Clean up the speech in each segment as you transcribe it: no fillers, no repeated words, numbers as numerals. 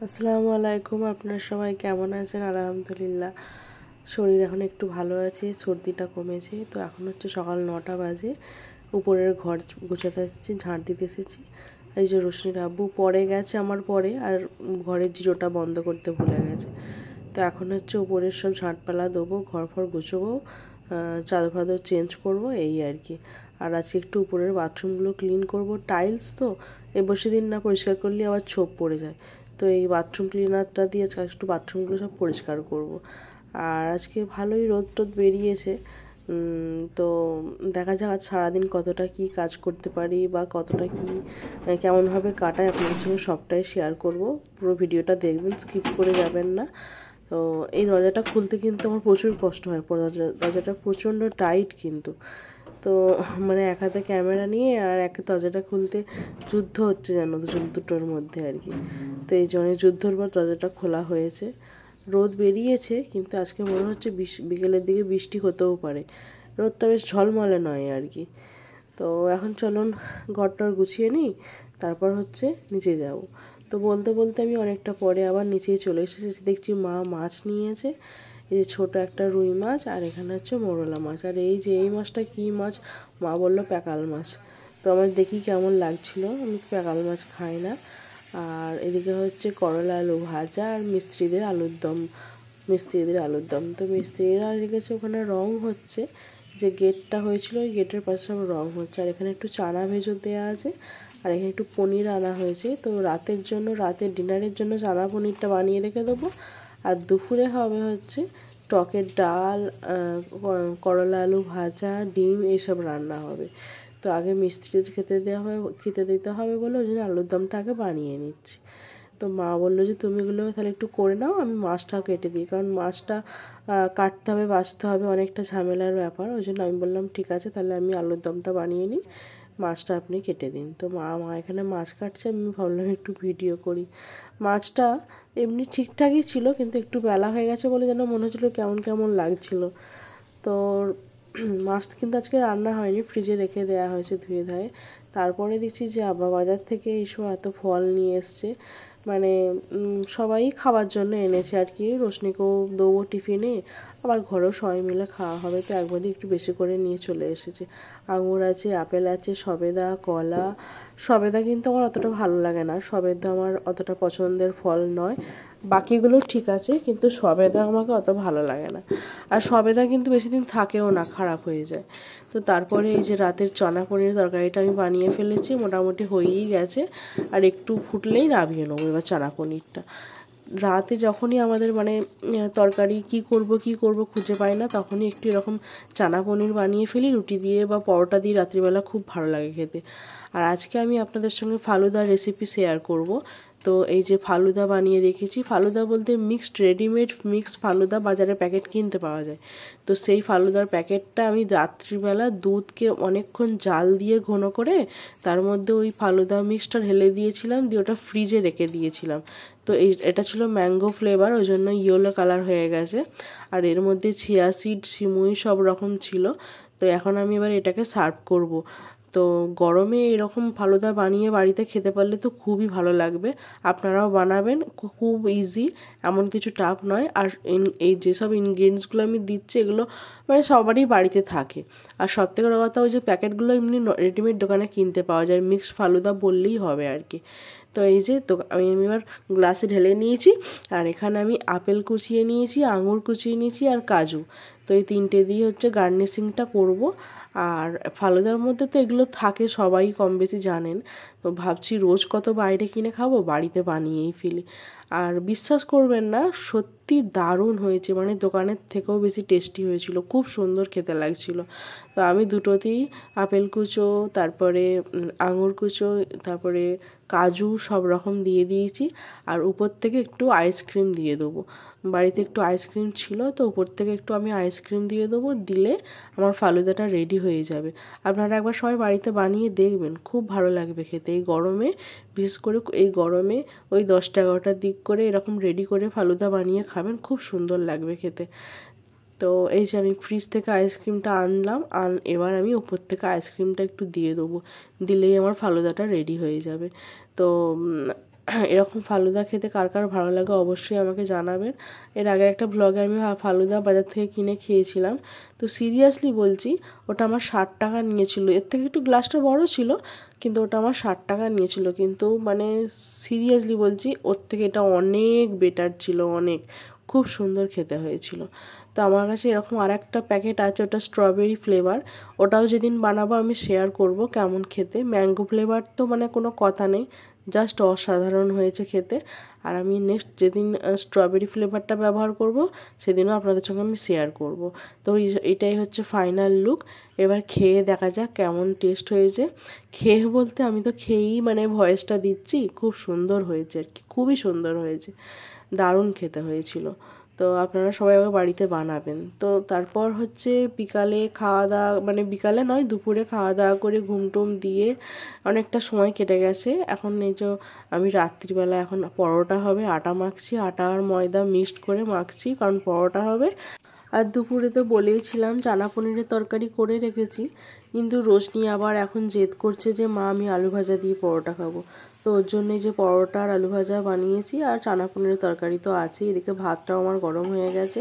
আসসালামু আলাইকুম। আপনারা সবাই কেমন আছেন? আলহামদুলিল্লাহ, শরীর এখন একটু ভালো আছে, সর্দিটা কমেছে। তো এখন হচ্ছে সকাল 9টা বাজে। উপরের ঘর গোছাতে এসেছি, ঝাঁট দিতে এসেছি। এই যে রোশনির আব্বু পরে গেছে আমার পরে, আর ঘরের জিরোটা বন্ধ করতে ভুলে গেছে। তো এখন হচ্ছে উপরের সব ঝাঁটপালা দেবো, ঘর ফর গুছোবো, চাদর ফাদর চেঞ্জ করবো, এই আর কি। আর আজকে একটু উপরের বাথরুমগুলো ক্লিন করব। টাইলস তো বেশি দিন না পরিষ্কার করলে আবার ছোপ পড়ে যায়। তো এই বাথরুম ক্লিনারটা দিয়ে একটু বাথরুমগুলো সব পরিষ্কার করব। আর আজকে ভালোই রোদ টোদ বেরিয়েছে। তো দেখা যাক আজ সারাদিন কতটা কি কাজ করতে পারি বা কতটা কি কেমনভাবে কাটায় আপনাদের সঙ্গে সবটাই শেয়ার করব। পুরো ভিডিওটা দেখবেন, স্কিপ করে যাবেন না। তো এই দরজাটা খুলতে কিন্তু আমার প্রচুর কষ্ট হয়। দরজাটা প্রচণ্ড টাইট কিন্তু। তো মানে এক হাতে ক্যামেরা নিয়ে আর এক দরজাটা খুলতে যুদ্ধ হচ্ছে যেন দুটোর মধ্যে আর কি। তো এই জন্য যুদ্ধর পর দরজাটা খোলা হয়েছে। রোদ বেরিয়েছে, কিন্তু আজকে মনে হচ্ছে বিকেলের দিকে বৃষ্টি হতেও পারে। রোদটা বেশ ঝলমলে নয় আর কি। তো এখন চলুন ঘরটার গুছিয়ে নিই, তারপর হচ্ছে নিচে যাব। তো বলতে বলতে আমি অনেকটা পরে আবার নিচেই চলে এসেছি। দেখছি মা মাছ নিয়েছে, এই যে ছোটো একটা রুই মাছ, আর এখানে হচ্ছে মোরলা মাছ। আর এই যে এই মাছটা কী মাছ, মা বললো প্যাকাল মাছ। তো আমার দেখি কেমন লাগছিল, আমি প্যাকাল মাছ খাই না। আর এদিকে হচ্ছে করলা আলু ভাজা আর মিস্ত্রিদের আলুর দম। তো মিস্ত্রিরা রেখেছে ওখানে, রং হচ্ছে। যে গেটটা হয়েছিল ওই গেটের পাশে সব রং হচ্ছে। আর এখানে একটু চানা ভেজো দেওয়া আছে, আর এখানে একটু পনির আনা হয়েছে। তো রাতের ডিনারের জন্য চানা পনিরটা বানিয়ে রেখে দেবো। আর দুপুরে হবে হচ্ছে টকের ডাল, করলা আলু ভাজা, ডিম, এইসব রান্না হবে। তো আগে মিস্ত্রিদের খেতে দিতে হবে বলে ওই জন্য আলুর দমটা আগে বানিয়ে নিচ্ছি। তো মা বললো যে তুমি এগুলো তাহলে একটু করে নাও, আমি মাছটা কেটে দিই, কারণ মাছটা কাটতে হবে, বাছতে হবে, অনেকটা ঝামেলার ব্যাপার। ওই জন্য আমি বললাম ঠিক আছে, তাহলে আমি আলুর দমটা বানিয়ে নিই, মাছটা আপনি কেটে দিন। তো মা এখানে মাছ কাটছে, আমি ভাবলাম একটু ভিডিও করি। মাছটা এমনি ঠিকঠাকই ছিল, কিন্তু একটু বেলা হয়ে গেছে বলে যেন মনে হচ্ছিলো কেমন কেমন লাগছিল। তো মাছ কিন্তু আজকে রান্না হয়নি, ফ্রিজে রেখে দেওয়া হয়েছে ধুয়ে ধায়ে। তারপরে দেখছি যে আবার বাজার থেকে এইসব এত ফল নিয়ে এসছে, মানে সবাই খাবার জন্য এনেছে আর কি। রোশনিকেও দেবো টিফিনে, আবার ঘরেও সবাই মিলে খাওয়া হবে, তো একবারই একটু বেশি করে নিয়ে চলে এসেছে। আঙুর আছে, আপেল আছে, সবেদা, কলা। সবেদা কিন্তু আমার অতটা ভালো লাগে না, সবেদা আমার অতটা পছন্দের ফল নয়। বাকিগুলো ঠিক আছে, কিন্তু সবেদা আমাকে অত ভালো লাগে না। আর সবেদা কিন্তু বেশি দিন থাকেও না, খারাপ হয়ে যায়। তো তারপরে এই যে রাতের চনা পনিরের তরকারিটা আমি বানিয়ে ফেলেছি, মোটামুটি হয়েই গেছে। আর একটু ফুটলেই নামিয়ে নেবো এবার চানা পনিরটা। রাতে যখনই আমাদের মানে তরকারি কি করব খুঁজে পাই না, তখনই একটু এরকম চানা পনির বানিয়ে ফেলি রুটি দিয়ে বা পরোটা দিয়ে, রাত্রিবেলা খুব ভালো লাগে খেতে। আর আজকে আমি আপনাদের সঙ্গে ফালুদার রেসিপি শেয়ার করব। তো এই যে ফালুদা বানিয়ে রেখেছি, ফালুদা বলতে রেডিমেড মিক্সড ফালুদা বাজারে প্যাকেট কিনতে পাওয়া যায়। তো সেই ফালুদার প্যাকেটটা আমি রাত্রিবেলা দুধকে অনেকক্ষণ জাল দিয়ে ঘন করে তার মধ্যে ওই ফালুদা মিক্সটা ঢেলে দিয়েছিলাম, দিয়ে ওটা ফ্রিজে রেখে দিয়েছিলাম। তো এটা ছিল ম্যাঙ্গো ফ্লেভার, ওই জন্য ইয়েলো কালার হয়ে গেছে। আর এর মধ্যে চিয়া সিড, সিমুই সব রকম ছিল। তো এখন আমি এবার এটাকে সার্ভ করব। তো গরমে এরকম ফালুদা বানিয়ে বাড়িতে খেতে পারলে তো খুবই ভালো লাগবে। আপনারাও বানাবেন, খুব ইজি, এমন কিছু টাফ নয়। আর এই যেসব ইনগ্রিডিয়েন্টসগুলো আমি দিচ্ছি এগুলো মানে সবারই বাড়িতে থাকে। আর সবথেকে বড় কথা, ওই যে প্যাকেটগুলো এমনি রেডিমেড দোকানে কিনতে পাওয়া যায়, মিক্সড ফালুদা বললেই হবে আর কি। তো এই যে তো আমি এবার গ্লাসে ঢেলে নিয়েছি। আর এখানে আমি আপেল কুচিয়ে নিয়েছি, আঙুর কুচিয়ে নিয়েছি, আর কাজু। তো এই তিনটে দিয়ে হচ্ছে গার্নিশিংটা করব। আর ফালুদার মধ্যে তো এগুলো থাকে, সবাই কম বেশি জানেন। তো ভাবছি রোজ কত বাইরে কিনে খাবো, বাড়িতে বানিয়েই ফেলি। আর বিশ্বাস করবেন না, সত্যি দারুণ হয়েছে, মানে দোকানের থেকেও বেশি টেস্টি হয়েছিল, খুব সুন্দর খেতে লাগছিল। তো আমি দুটোতেই আপেল কুচো, তারপরে আঙুর কুচো, তারপরে কাজু সব রকম দিয়ে দিয়েছি। আর উপর থেকে একটু আইসক্রিম দিয়ে দেবো, বাড়িতে একটু আইসক্রিম ছিল, তো উপর থেকে একটু আমি আইসক্রিম দিয়ে দেবো, দিলে আমার ফালুদাটা রেডি হয়ে যাবে। আপনারা একবার সবাই বাড়িতে বানিয়ে দেখবেন, খুব ভালো লাগবে খেতে। এই গরমে, বিশেষ করে এই গরমে ওই 10টা-11টার দিক করে এরকম রেডি করে ফালুদা বানিয়ে খাবেন, খুব সুন্দর লাগবে খেতে। তো এই যে আমি ফ্রিজ থেকে আইসক্রিমটা আনলাম, এবার আমি উপর থেকে আইসক্রিমটা একটু দিয়ে দেবো, দিলেই আমার ফালুদাটা রেডি হয়ে যাবে। তো এরকম ফালুদা খেতে কার কার ভালো লাগে অবশ্যই আমাকে জানাবেন। এর আগে একটা ব্লগে আমি ফালুদা বাজার থেকে কিনে খেয়েছিলাম। তো সিরিয়াসলি বলছি, ওটা আমার 60 টাকা নিয়েছিল। এর থেকে একটু গ্লাসটা বড় ছিল, কিন্তু ওটা আমার 60 টাকা নিয়েছিল। কিন্তু মানে সিরিয়াসলি বলছি, ওর থেকে এটা অনেক বেটার ছিল, অনেক খুব সুন্দর খেতে হয়েছিল। তো আমার কাছে এরকম আর একটা প্যাকেট আছে, ওটা স্ট্রবেরি ফ্লেভার। ওটাও যেদিন বানাবো আমি শেয়ার করব কেমন খেতে। ম্যাঙ্গো ফ্লেভার তো মানে কোনো কথা নেই, জাস্ট অসাধারণ হয়েছে খেতে। আর আমি নেক্সট যেদিন স্ট্রবেরি ফ্লেভারটা ব্যবহার করব, সেদিনও আপনাদের সঙ্গে আমি শেয়ার করব। তো এটাই হচ্ছে ফাইনাল লুক। এবার খেয়ে দেখা যাক কেমন টেস্ট হয়েছে। খেয়ে বলতে আমি তো খেয়েই মানে ভয়েসটা দিচ্ছি। খুব সুন্দর হয়েছে আর কি, খুবই সুন্দর হয়েছে, দারুণ খেতে হয়েছিল। তো আপনারা সবাই আবার বাড়িতে বানাবেন। তো তারপর হচ্ছে বিকালে খাওয়া দাওয়া, মানে বিকালে নয়, দুপুরে খাওয়া দাওয়া করে ঘুম টুম দিয়ে অনেকটা সময় কেটে গেছে। এখন এই যে আমি রাত্রিবেলা এখন পরোটা হবে, আটা মাখছি, আটা আর ময়দা মিক্সড করে মাখছি, কারণ পরোটা হবে। আর দুপুরে তো বলেইছিলাম চানা পনিরের তরকারি করে রেখেছি, কিন্তু রোশনি আবার এখন জেদ করছে যে মা আমি আলু ভাজা দিয়ে পরোটা খাবো। তো ওর জন্যই যে পরোটা আর আলু ভাজা বানিয়েছি, আর চানা পনিরের তরকারি তো আছেই। এদিকে ভাতটাও আমার গরম হয়ে গেছে।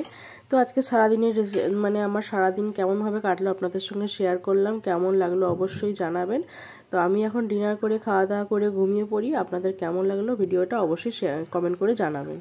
তো আজকে সারাদিনের মানে আমার সারাদিন কেমনভাবে কাটলো আপনাদের সঙ্গে শেয়ার করলাম। কেমন লাগলো অবশ্যই জানাবেন। তো আমি এখন ডিনার করে খাওয়া দাওয়া করে ঘুমিয়ে পড়ি। আপনাদের কেমন লাগলো ভিডিওটা অবশ্যই কমেন্ট করে জানাবেন।